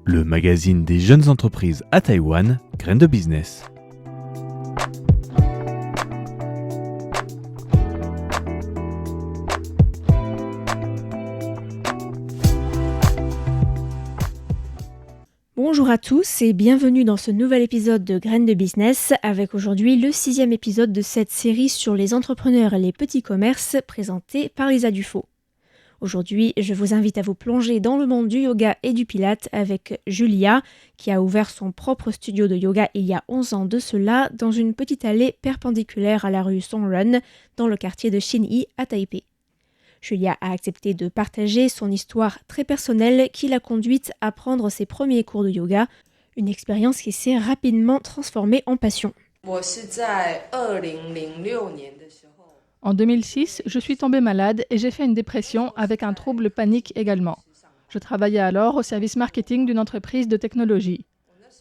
Le magazine des jeunes entreprises à Taïwan, Graines de Business. Bonjour à tous et bienvenue dans ce nouvel épisode de Graines de Business avec aujourd'hui le 6e épisode de cette série sur les entrepreneurs et les petits commerces présenté par Lisa Dufaux. Aujourd'hui, je vous invite à vous plonger dans le monde du yoga et du pilate avec Julia, qui a ouvert son propre studio de yoga il y a 11 ans de cela dans une petite allée perpendiculaire à la rue Songrun, dans le quartier de Xinyi à Taipei. Julia a accepté de partager son histoire très personnelle qui l'a conduite à prendre ses premiers cours de yoga, une expérience qui s'est rapidement transformée en passion. En 2006, je suis tombée malade et j'ai fait une dépression avec un trouble panique également. Je travaillais alors au service marketing d'une entreprise de technologie.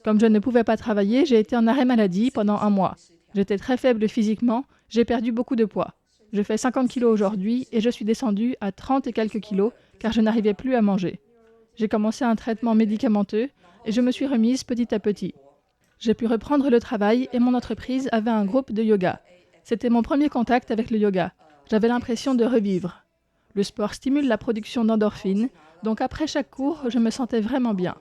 Comme je ne pouvais pas travailler, j'ai été en arrêt maladie pendant 1 mois. J'étais très faible physiquement, j'ai perdu beaucoup de poids. Je fais 50 kilos aujourd'hui et je suis descendue à 30 et quelques kilos car je n'arrivais plus à manger. J'ai commencé un traitement médicamenteux et je me suis remise petit à petit. J'ai pu reprendre le travail et mon entreprise avait un groupe de yoga. C'était mon premier contact avec le yoga. J'avais l'impression de revivre. Le sport stimule la production d'endorphines, donc après chaque cours, je me sentais vraiment bien.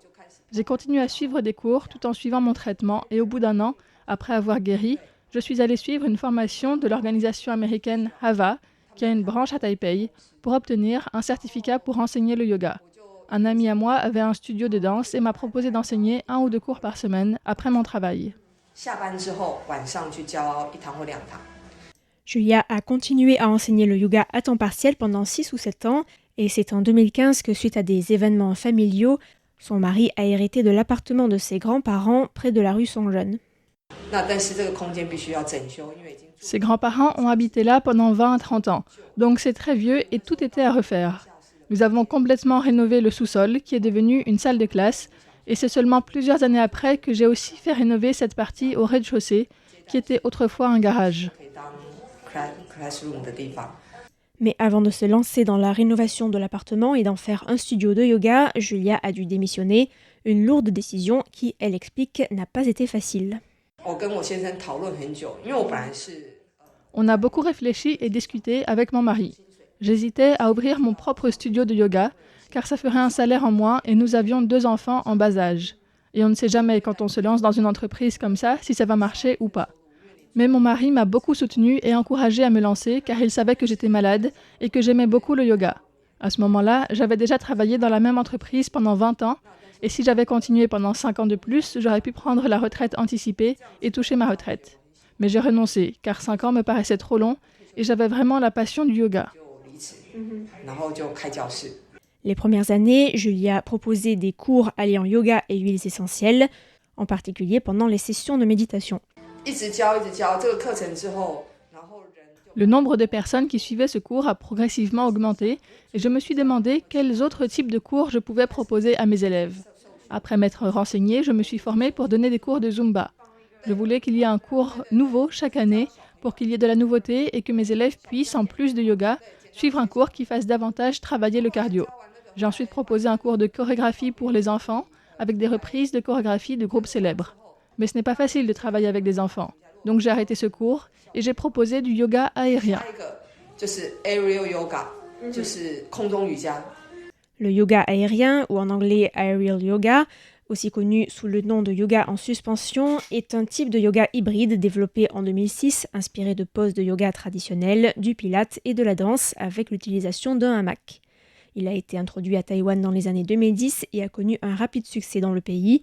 J'ai continué à suivre des cours tout en suivant mon traitement et au bout d'1 an, après avoir guéri, je suis allée suivre une formation de l'organisation américaine HAVA, qui a une branche à Taipei, pour obtenir un certificat pour enseigner le yoga. Un ami à moi avait un studio de danse et m'a proposé d'enseigner 1 ou 2 cours par semaine après mon travail. Julia a continué à enseigner le yoga à temps partiel pendant 6 ou 7 ans et c'est en 2015 que suite à des événements familiaux, son mari a hérité de l'appartement de ses grands-parents près de la rue Songrun. Ses grands-parents ont habité là pendant 20 à 30 ans, donc c'est très vieux et tout était à refaire. Nous avons complètement rénové le sous-sol qui est devenu une salle de classe et c'est seulement plusieurs années après que j'ai aussi fait rénover cette partie au rez-de-chaussée qui était autrefois un garage. Mais avant de se lancer dans la rénovation de l'appartement et d'en faire un studio de yoga, Julia a dû démissionner, une lourde décision qui, elle explique, n'a pas été facile. On a beaucoup réfléchi et discuté avec mon mari. J'hésitais à ouvrir mon propre studio de yoga, car ça ferait un salaire en moins et nous avions 2 enfants en bas âge. Et on ne sait jamais quand on se lance dans une entreprise comme ça si ça va marcher ou pas. Mais mon mari m'a beaucoup soutenue et encouragée à me lancer car il savait que j'étais malade et que j'aimais beaucoup le yoga. À ce moment-là, j'avais déjà travaillé dans la même entreprise pendant 20 ans et si j'avais continué pendant 5 ans de plus, j'aurais pu prendre la retraite anticipée et toucher ma retraite. Mais j'ai renoncé car 5 ans me paraissait trop long et j'avais vraiment la passion du yoga. Les premières années, Julia proposait des cours alliant yoga et huiles essentielles, en particulier pendant les sessions de méditation. Le nombre de personnes qui suivaient ce cours a progressivement augmenté et je me suis demandé quels autres types de cours je pouvais proposer à mes élèves. Après m'être renseignée, je me suis formée pour donner des cours de Zumba. Je voulais qu'il y ait un cours nouveau chaque année pour qu'il y ait de la nouveauté et que mes élèves puissent, en plus de yoga, suivre un cours qui fasse davantage travailler le cardio. J'ai ensuite proposé un cours de chorégraphie pour les enfants avec des reprises de chorégraphie de groupes célèbres. Mais ce n'est pas facile de travailler avec des enfants. Donc j'ai arrêté ce cours et j'ai proposé du yoga aérien. Le yoga aérien, ou en anglais aerial yoga, aussi connu sous le nom de yoga en suspension, est un type de yoga hybride développé en 2006, inspiré de poses de yoga traditionnelles, du pilate et de la danse avec l'utilisation d'un hamac. Il a été introduit à Taïwan dans les années 2010 et a connu un rapide succès dans le pays.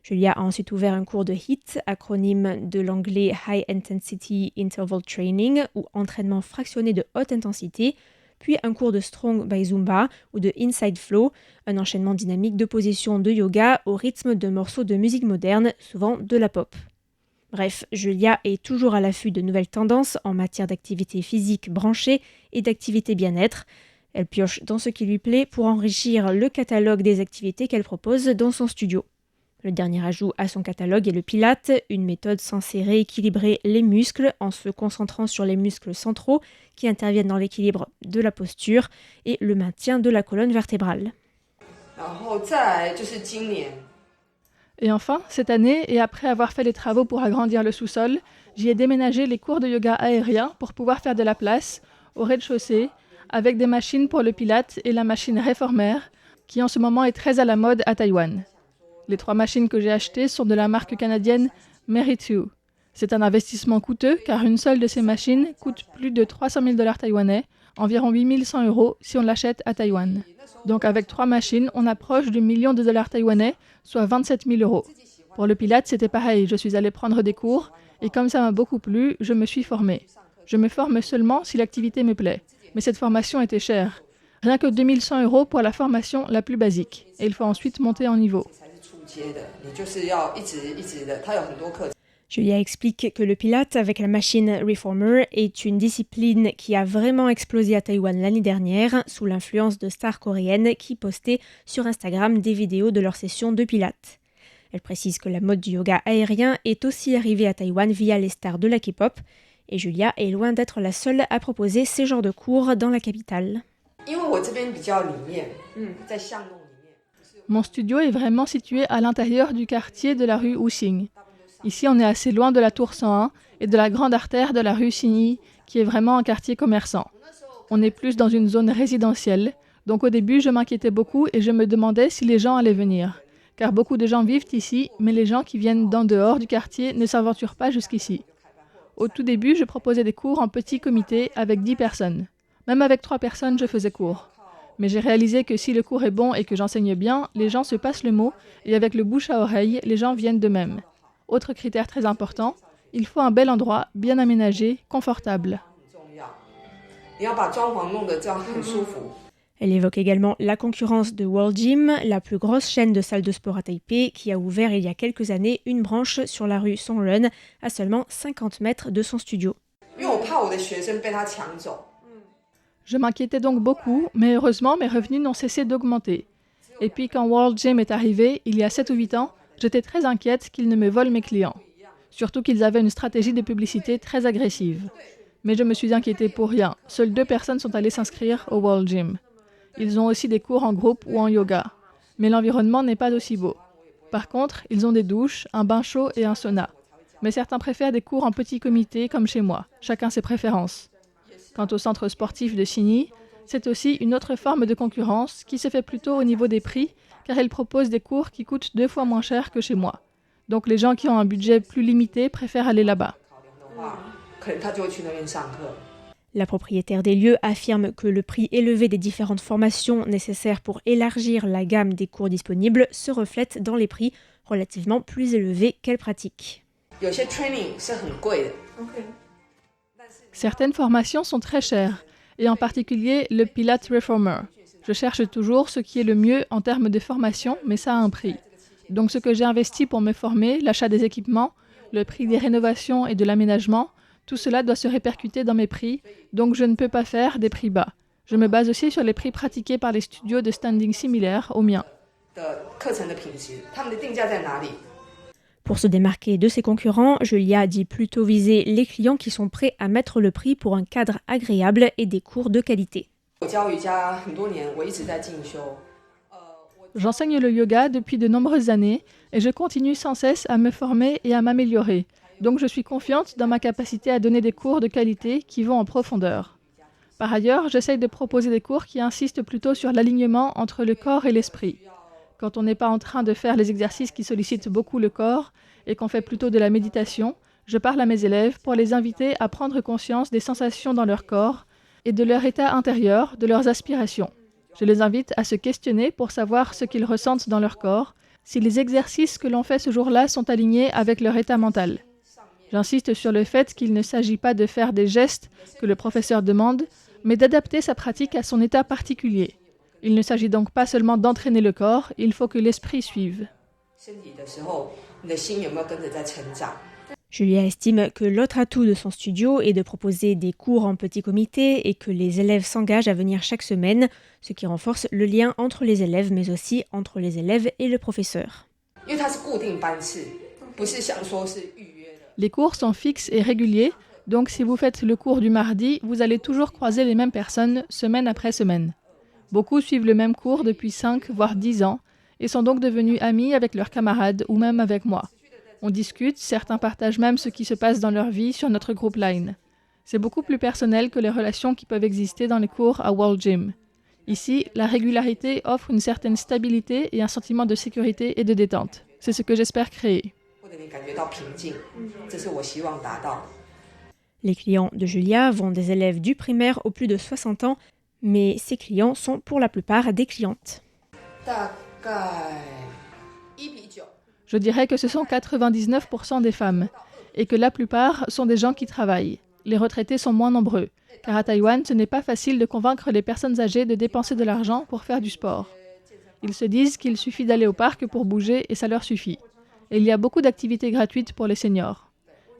Julia a ensuite ouvert un cours de HIIT, acronyme de l'anglais High Intensity Interval Training, ou entraînement fractionné de haute intensité, puis un cours de Strong by Zumba ou de Inside Flow, un enchaînement dynamique de positions de yoga au rythme de morceaux de musique moderne, souvent de la pop. Bref, Julia est toujours à l'affût de nouvelles tendances en matière d'activité physique branchée et d'activité bien-être. Elle pioche dans ce qui lui plaît pour enrichir le catalogue des activités qu'elle propose dans son studio. Le dernier ajout à son catalogue est le Pilate, une méthode censée rééquilibrer les muscles en se concentrant sur les muscles centraux qui interviennent dans l'équilibre de la posture et le maintien de la colonne vertébrale. Et enfin, cette année, et après avoir fait les travaux pour agrandir le sous-sol, j'y ai déménagé les cours de yoga aérien pour pouvoir faire de la place au rez-de-chaussée avec des machines pour le Pilate et la machine Reformer qui en ce moment est très à la mode à Taïwan. Les 3 machines que j'ai achetées sont de la marque canadienne Meritu. C'est un investissement coûteux car une seule de ces machines coûte plus de 300 000 $ taïwanais, environ 8 100 € si on l'achète à Taïwan. Donc avec 3 machines, on approche du $1 million taïwanais, soit 27 000 €. Pour le Pilate, c'était pareil, je suis allée prendre des cours et comme ça m'a beaucoup plu, je me suis formée. Je me forme seulement si l'activité me plaît, mais cette formation était chère. Rien que 2 100 € pour la formation la plus basique et il faut ensuite monter en niveau. Julia explique que le Pilate avec la machine Reformer est une discipline qui a vraiment explosé à Taïwan l'année dernière sous l'influence de stars coréennes qui postaient sur Instagram des vidéos de leurs sessions de Pilate. Elle précise que la mode du yoga aérien est aussi arrivée à Taïwan via les stars de la K-pop et Julia est loin d'être la seule à proposer ces genres de cours dans la capitale. Mon studio est vraiment situé à l'intérieur du quartier de la rue Wuxing. Ici, on est assez loin de la tour 101 et de la grande artère de la rue Xinyi, qui est vraiment un quartier commerçant. On est plus dans une zone résidentielle, donc au début, je m'inquiétais beaucoup et je me demandais si les gens allaient venir. Car beaucoup de gens vivent ici, mais les gens qui viennent d'en dehors du quartier ne s'aventurent pas jusqu'ici. Au tout début, je proposais des cours en petit comité avec 10 personnes. Même avec 3 personnes, je faisais cours. Mais j'ai réalisé que si le cours est bon et que j'enseigne bien, les gens se passent le mot et avec le bouche à oreille, les gens viennent d'eux-mêmes. Autre critère très important, il faut un bel endroit, bien aménagé, confortable. Elle évoque également la concurrence de World Gym, la plus grosse chaîne de salles de sport à Taipei, qui a ouvert il y a quelques années une branche sur la rue Songrun, à seulement 50 mètres de son studio. Je m'inquiétais donc beaucoup, mais heureusement, mes revenus n'ont cessé d'augmenter. Et puis quand World Gym est arrivé, il y a 7 ou 8 ans, j'étais très inquiète qu'ils ne me volent mes clients. Surtout qu'ils avaient une stratégie de publicité très agressive. Mais je me suis inquiétée pour rien. Seules 2 personnes sont allées s'inscrire au World Gym. Ils ont aussi des cours en groupe ou en yoga. Mais l'environnement n'est pas aussi beau. Par contre, ils ont des douches, un bain chaud et un sauna. Mais certains préfèrent des cours en petit comité comme chez moi. Chacun ses préférences. Quant au centre sportif de Xinyi, c'est aussi une autre forme de concurrence qui se fait plutôt au niveau des prix car il propose des cours qui coûtent 2 fois moins cher que chez moi. Donc les gens qui ont un budget plus limité préfèrent aller là-bas. La propriétaire des lieux affirme que le prix élevé des différentes formations nécessaires pour élargir la gamme des cours disponibles se reflète dans les prix relativement plus élevés qu'elle pratique. Certaines formations sont très chères, et en particulier le Pilate Reformer. Je cherche toujours ce qui est le mieux en termes de formation, mais ça a un prix. Donc ce que j'ai investi pour me former, l'achat des équipements, le prix des rénovations et de l'aménagement, tout cela doit se répercuter dans mes prix, donc je ne peux pas faire des prix bas. Je me base aussi sur les prix pratiqués par les studios de standing similaires aux miens. Pour se démarquer de ses concurrents, Julia dit plutôt viser les clients qui sont prêts à mettre le prix pour un cadre agréable et des cours de qualité. J'enseigne le yoga depuis de nombreuses années et je continue sans cesse à me former et à m'améliorer. Donc je suis confiante dans ma capacité à donner des cours de qualité qui vont en profondeur. Par ailleurs, j'essaye de proposer des cours qui insistent plutôt sur l'alignement entre le corps et l'esprit. Quand on n'est pas en train de faire les exercices qui sollicitent beaucoup le corps et qu'on fait plutôt de la méditation, je parle à mes élèves pour les inviter à prendre conscience des sensations dans leur corps et de leur état intérieur, de leurs aspirations. Je les invite à se questionner pour savoir ce qu'ils ressentent dans leur corps, si les exercices que l'on fait ce jour-là sont alignés avec leur état mental. J'insiste sur le fait qu'il ne s'agit pas de faire des gestes que le professeur demande, mais d'adapter sa pratique à son état particulier. Il ne s'agit donc pas seulement d'entraîner le corps, il faut que l'esprit suive. Julia estime que l'autre atout de son studio est de proposer des cours en petit comité et que les élèves s'engagent à venir chaque semaine, ce qui renforce le lien entre les élèves mais aussi entre les élèves et le professeur. Les cours sont fixes et réguliers, donc si vous faites le cours du mardi, vous allez toujours croiser les mêmes personnes semaine après semaine. Beaucoup suivent le même cours depuis 5 voire 10 ans et sont donc devenus amis avec leurs camarades ou même avec moi. On discute, certains partagent même ce qui se passe dans leur vie sur notre groupe Line. C'est beaucoup plus personnel que les relations qui peuvent exister dans les cours à World Gym. Ici, la régularité offre une certaine stabilité et un sentiment de sécurité et de détente. C'est ce que j'espère créer. Les clients de Julia vont des élèves du primaire aux plus de 60 ans, mais ces clients sont pour la plupart des clientes. Je dirais que ce sont 99% des femmes et que la plupart sont des gens qui travaillent. Les retraités sont moins nombreux, car à Taïwan, ce n'est pas facile de convaincre les personnes âgées de dépenser de l'argent pour faire du sport. Ils se disent qu'il suffit d'aller au parc pour bouger et ça leur suffit. Et il y a beaucoup d'activités gratuites pour les seniors.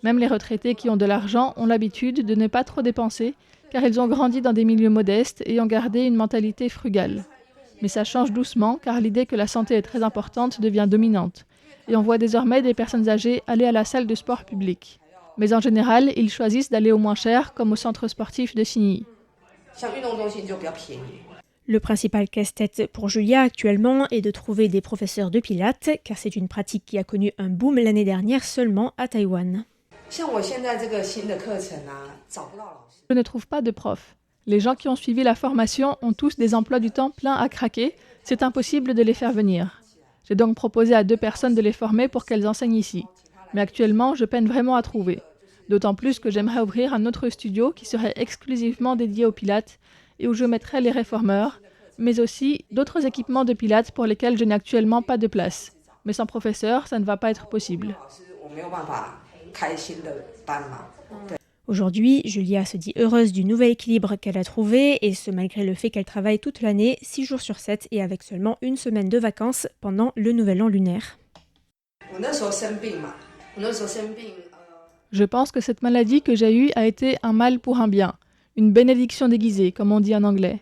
Même les retraités qui ont de l'argent ont l'habitude de ne pas trop dépenser, car ils ont grandi dans des milieux modestes et ont gardé une mentalité frugale. Mais ça change doucement, car l'idée que la santé est très importante devient dominante. Et on voit désormais des personnes âgées aller à la salle de sport publique. Mais en général, ils choisissent d'aller au moins cher, comme au centre sportif de Xinyi. Le principal casse-tête pour Julia actuellement est de trouver des professeurs de pilates, car c'est une pratique qui a connu un boom l'année dernière seulement à Taïwan. Je ne trouve pas de profs. Les gens qui ont suivi la formation ont tous des emplois du temps pleins à craquer. C'est impossible de les faire venir. J'ai donc proposé à 2 personnes de les former pour qu'elles enseignent ici. Mais actuellement, je peine vraiment à trouver. D'autant plus que j'aimerais ouvrir un autre studio qui serait exclusivement dédié aux pilates et où je mettrais les réformeurs, mais aussi d'autres équipements de pilates pour lesquels je n'ai actuellement pas de place. Mais sans professeur, ça ne va pas être possible. Aujourd'hui, Julia se dit heureuse du nouvel équilibre qu'elle a trouvé, et ce malgré le fait qu'elle travaille toute l'année, 6 jours sur 7 et avec seulement une semaine de vacances pendant le nouvel an lunaire. Je pense que cette maladie que j'ai eue a été un mal pour un bien, une bénédiction déguisée, comme on dit en anglais.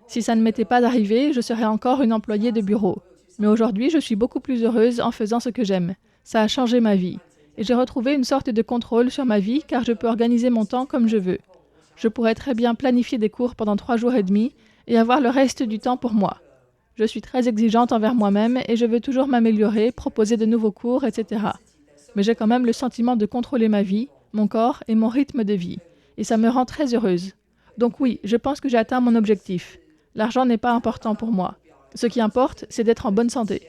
Si ça ne m'était pas arrivé, je serais encore une employée de bureau. Mais aujourd'hui, je suis beaucoup plus heureuse en faisant ce que j'aime. Ça a changé ma vie. Et j'ai retrouvé une sorte de contrôle sur ma vie car je peux organiser mon temps comme je veux. Je pourrais très bien planifier des cours pendant 3 jours et demi et avoir le reste du temps pour moi. Je suis très exigeante envers moi-même et je veux toujours m'améliorer, proposer de nouveaux cours, etc. Mais j'ai quand même le sentiment de contrôler ma vie, mon corps et mon rythme de vie. Et ça me rend très heureuse. Donc oui, je pense que j'ai atteint mon objectif. L'argent n'est pas important pour moi. Ce qui importe, c'est d'être en bonne santé.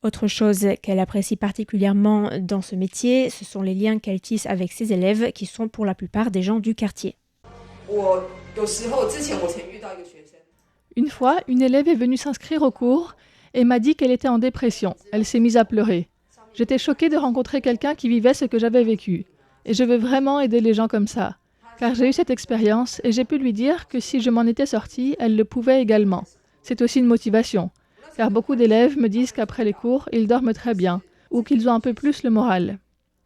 Autre chose qu'elle apprécie particulièrement dans ce métier, ce sont les liens qu'elle tisse avec ses élèves, qui sont pour la plupart des gens du quartier. Une fois, une élève est venue s'inscrire au cours et m'a dit qu'elle était en dépression. Elle s'est mise à pleurer. J'étais choquée de rencontrer quelqu'un qui vivait ce que j'avais vécu. Et je veux vraiment aider les gens comme ça. Car j'ai eu cette expérience et j'ai pu lui dire que si je m'en étais sortie, elle le pouvait également. C'est aussi une motivation. Car beaucoup d'élèves me disent qu'après les cours, ils dorment très bien, ou qu'ils ont un peu plus le moral.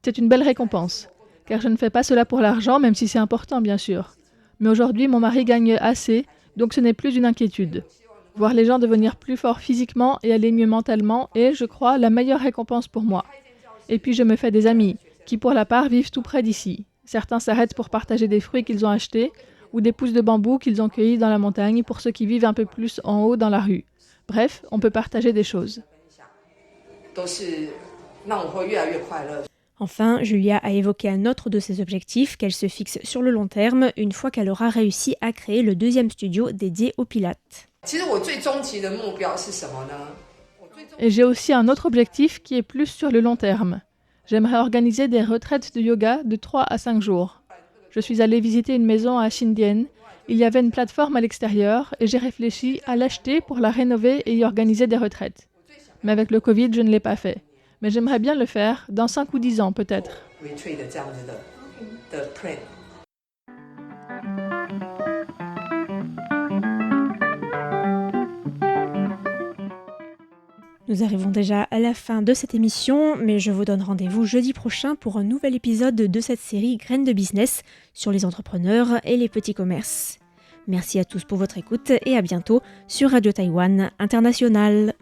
C'est une belle récompense, car je ne fais pas cela pour l'argent, même si c'est important bien sûr. Mais aujourd'hui, mon mari gagne assez, donc ce n'est plus une inquiétude. Voir les gens devenir plus forts physiquement et aller mieux mentalement est, je crois, la meilleure récompense pour moi. Et puis je me fais des amis, qui pour la part vivent tout près d'ici. Certains s'arrêtent pour partager des fruits qu'ils ont achetés, ou des pousses de bambou qu'ils ont cueillis dans la montagne pour ceux qui vivent un peu plus en haut dans la rue. Bref, on peut partager des choses. Enfin, Julia a évoqué un autre de ses objectifs qu'elle se fixe sur le long terme, une fois qu'elle aura réussi à créer le 2e studio dédié aux pilates. Et j'ai aussi un autre objectif qui est plus sur le long terme. J'aimerais organiser des retraites de yoga de 3 à 5 jours. Je suis allée visiter une maison à Xindian. Il y avait une plateforme à l'extérieur et j'ai réfléchi à l'acheter pour la rénover et y organiser des retraites. Mais avec le Covid, je ne l'ai pas fait. Mais j'aimerais bien le faire, dans 5 ou 10 ans peut-être. Nous arrivons déjà à la fin de cette émission, mais je vous donne rendez-vous jeudi prochain pour un nouvel épisode de cette série Graines de business sur les entrepreneurs et les petits commerces. Merci à tous pour votre écoute et à bientôt sur Radio Taïwan International.